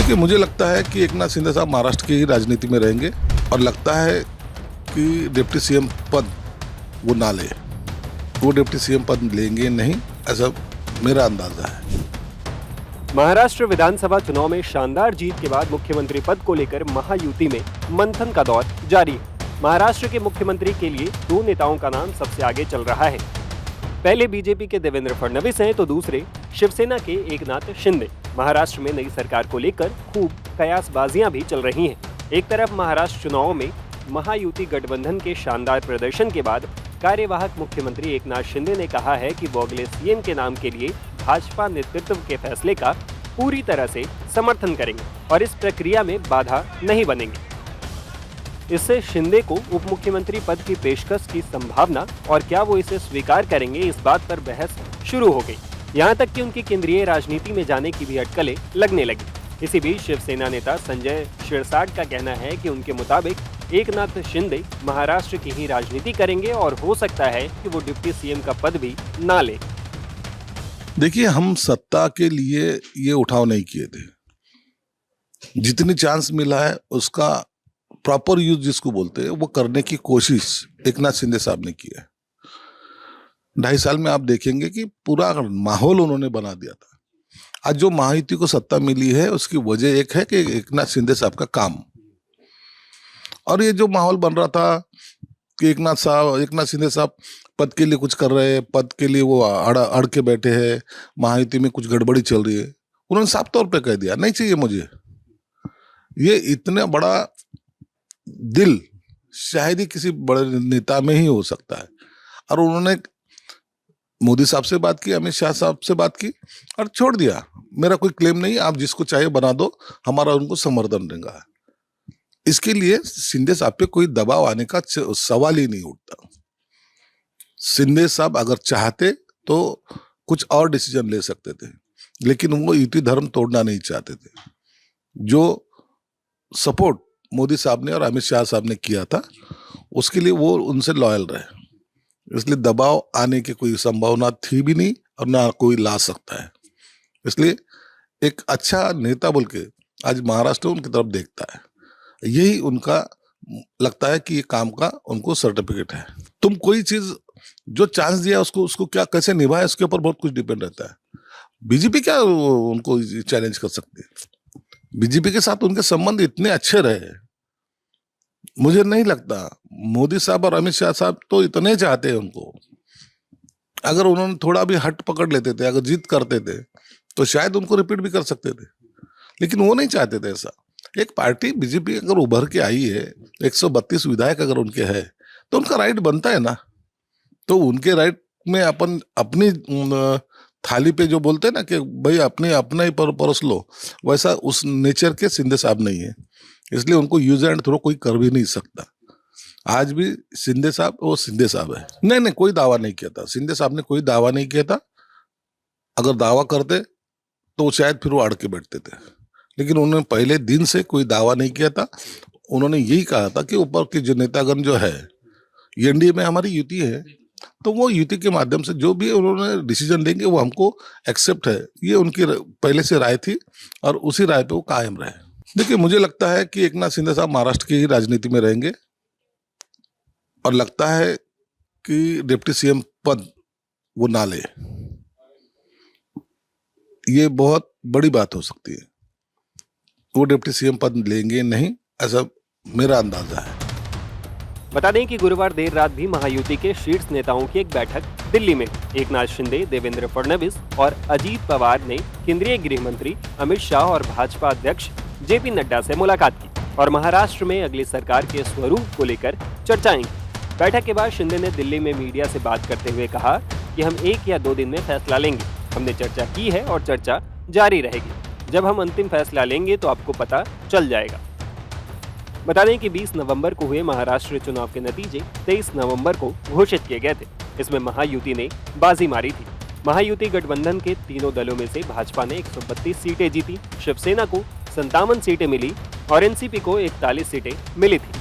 देखिए, मुझे लगता है कि एकनाथ शिंदे साहब महाराष्ट्र की ही राजनीति में रहेंगे और लगता है कि डिप्टी सीएम पद वो ना ले, वो डिप्टी सीएम पद लेंगे नहीं, ऐसा मेरा अंदाजा है। महाराष्ट्र विधानसभा चुनाव में शानदार जीत के बाद मुख्यमंत्री पद को लेकर महायुति में मंथन का दौर जारी है। महाराष्ट्र के मुख्यमंत्री के लिए दो नेताओं का नाम सबसे आगे चल रहा है। पहले बीजेपी के देवेंद्र फडणवीस हैं तो दूसरे शिवसेना के एकनाथ शिंदे। महाराष्ट्र में नई सरकार को लेकर खूब कयासबाजियां भी चल रही हैं। एक तरफ महाराष्ट्र चुनावों में महायुति गठबंधन के शानदार प्रदर्शन के बाद कार्यवाहक मुख्यमंत्री एकनाथ शिंदे ने कहा है कि वो अगले सीएम के नाम के लिए भाजपा नेतृत्व के फैसले का पूरी तरह से समर्थन करेंगे और इस प्रक्रिया में बाधा नहीं बनेंगे। इससे शिंदे को उप मुख्यमंत्री पद की पेशकश की संभावना और क्या वो इसे स्वीकार करेंगे, इस बात पर बहस शुरू हो गई। यहाँ तक कि उनकी केंद्रीय राजनीति में जाने की भी अटकलें लगने लगी। इसी बीच शिवसेना नेता संजय शिरसाट का कहना है कि उनके मुताबिक एकनाथ शिंदे महाराष्ट्र की ही राजनीति करेंगे और हो सकता है कि वो डिप्टी सीएम का पद भी ना ले। देखिए, हम सत्ता के लिए ये उठाव नहीं किए थे। जितनी चांस मिला है उसका प्रॉपर यूज जिसको बोलते हैं वो करने की कोशिश एकनाथ शिंदे साहब ने की है। 2.5 साल में आप देखेंगे कि पूरा माहौल उन्होंने बना दिया था। आज जो महायुति को सत्ता मिली है उसकी वजह एक है कि एकनाथ शिंदे साहब का काम, और ये जो माहौल बन रहा था कि एकनाथ शिंदे साहब पद के लिए कुछ कर रहे हैं, पद के लिए वो अड़ के बैठे हैं, महायुति में कुछ गड़बड़ी चल रही है, उन्होंने साफ तौर पे कह दिया नहीं चाहिए मुझे। ये इतना बड़ा दिल शायद ही किसी बड़े नेता में ही हो सकता है। और उन्होंने मोदी साहब से बात की, अमित शाह साहब से बात की और छोड़ दिया, मेरा कोई क्लेम नहीं, आप जिसको चाहे बना दो, हमारा उनको समर्थन रहेगा। इसके लिए शिंदे साहब पे कोई दबाव आने का सवाल ही नहीं उठता। शिंदे साहब अगर चाहते तो कुछ और डिसीजन ले सकते थे, लेकिन वो युति धर्म तोड़ना नहीं चाहते थे। जो सपोर्ट मोदी साहब ने और अमित शाह साहब ने किया था उसके लिए वो उनसे लॉयल रहे, इसलिए दबाव आने की कोई संभावना थी भी नहीं और ना कोई ला सकता है। इसलिए एक अच्छा नेता बोल के आज महाराष्ट्र उनकी तरफ देखता है, यही उनका लगता है कि ये काम का उनको सर्टिफिकेट है। तुम कोई चीज जो चांस दिया उसको क्या कैसे निभाए उसके ऊपर बहुत कुछ डिपेंड रहता है। बीजेपी क्या उनको चैलेंज कर सकती है? बीजेपी के साथ उनके संबंध इतने अच्छे रहे, मुझे नहीं लगता मोदी साहब और अमित शाह साहब तो इतने चाहते हैं उनको। अगर उन्होंने थोड़ा भी हट पकड़ लेते थे, अगर जीत करते थे तो शायद उनको रिपीट भी कर सकते थे, लेकिन वो नहीं चाहते थे ऐसा। एक पार्टी बीजेपी अगर उभर के आई है, 132 विधायक अगर उनके है तो उनका राइट बनता है ना। तो उनके राइट में अपन अपनी थाली पे जो बोलते हैं ना कि भाई अपना ही परोस लो, वैसा उस नेचर के शिंदे साहब नहीं है, इसलिए उनको यूज एंड थ्रो कोई कर भी नहीं सकता। आज भी शिंदे साहब वो शिंदे साहब है। नहीं, कोई दावा नहीं किया था शिंदे साहब ने, कोई दावा नहीं किया था। अगर दावा करते तो शायद फिर वो अड़ के बैठते थे, लेकिन उन्होंने पहले दिन से कोई दावा नहीं किया था। उन्होंने यही कहा था कि ऊपर के जो नेतागण जो है, एनडीए में हमारी युति है, तो वो युति के माध्यम से जो भी उन्होंने डिसीजन लेंगे वो हमको एक्सेप्ट है। ये उनकी पहले से राय थी और उसी राय पे वो कायम रहे। देखिए, मुझे लगता है कि एकनाथ शिंदे साहब महाराष्ट्र की ही राजनीति में रहेंगे और लगता है कि डिप्टी सीएम पद वो ना ले। ये बहुत बड़ी बात हो सकती है, वो डिप्टी सीएम पद लेंगे नहीं, ऐसा मेरा अंदाजा है। बता दें कि गुरुवार देर रात भी महायुति के शीर्ष नेताओं की एक बैठक दिल्ली में एकनाथ शिंदे, देवेंद्र फडणवीस और अजीत पवार ने केंद्रीय गृह मंत्री अमित शाह और भाजपा अध्यक्ष जेपी नड्डा से मुलाकात की और महाराष्ट्र में अगली सरकार के स्वरूप को लेकर चर्चाएं की। बैठक के बाद शिंदे ने दिल्ली में मीडिया से बात करते हुए कहा कि हम 1 या 2 दिन में फैसला लेंगे। हमने चर्चा की है और चर्चा जारी रहेगी। जब हम अंतिम फैसला लेंगे तो आपको पता चल जाएगा। बता दें कि 20 नवंबर को हुए महाराष्ट्र चुनाव के नतीजे 23 नवंबर को घोषित किए गए थे। इसमें महायुति ने बाजी मारी थी। महायुति गठबंधन के तीनों दलों में से भाजपा ने 132 सीटें जीती, शिवसेना को 57 सीटें मिली और एनसीपी को 41 सीटें मिली थी।